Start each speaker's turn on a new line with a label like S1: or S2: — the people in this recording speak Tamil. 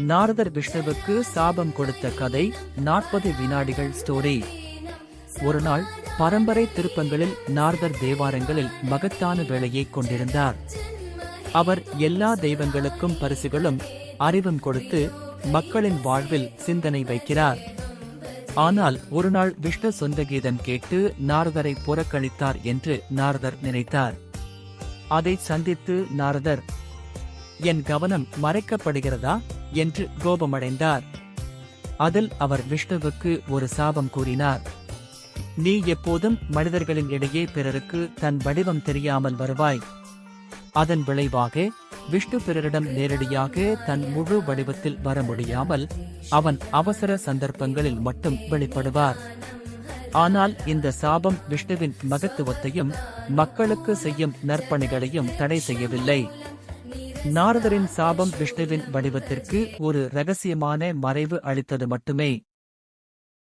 S1: நாரதர் விஷ்ணுவுக்கு சாபம் கொடுத்த கதை 40 வினாடிகள் ஸ்டோரி. ஒரு நாள் பரம்பரை திருப்பங்களில் நாரதர் தேவாரங்களில் மகத்தான வேலையை கொண்டிருந்தார். அவர் எல்லா தெய்வங்களுக்கும் பரிசுகளும் அறிவும் கொடுத்து மக்களின் வாழ்வில் சிந்தனை வைக்கிறார். ஆனால் ஒரு நாள் விஷ்ணு சொந்த கீதம் கேட்டு நாரதரை புறக்கணித்தார் என்று நாரதர் நினைத்தார். அதை சந்தித்து நாரதர், என் கவனம் மறைக்கப்படுகிறதா என்று கோபமடைந்தார். அதில் அவர் விஷ்ணுவுக்கு ஒரு சாபம் கூறினார். நீ எப்போதும் மனிதர்களின் இடையே பிறருக்கு தன் வடிவம் தெரியாமல் வருவாய். அதன் விளைவாக விஷ்ணு பிறரிடம் நேரடியாக தன் முழு வடிவத்தில் வர முடியாமல் அவன் அவசர சந்தர்ப்பங்களில் மட்டும் வெளிப்படுவார். ஆனால் இந்த சாபம் விஷ்ணுவின் மகத்துவத்தையும் மக்களுக்கு செய்யும் நற்பணிகளையும் தடை செய்யவில்லை. நாரதரின் சாபம் விஷ்ணுவின் வடிவத்திற்கு ஒரு இரகசியமான மறைவு அளித்தது மட்டுமே.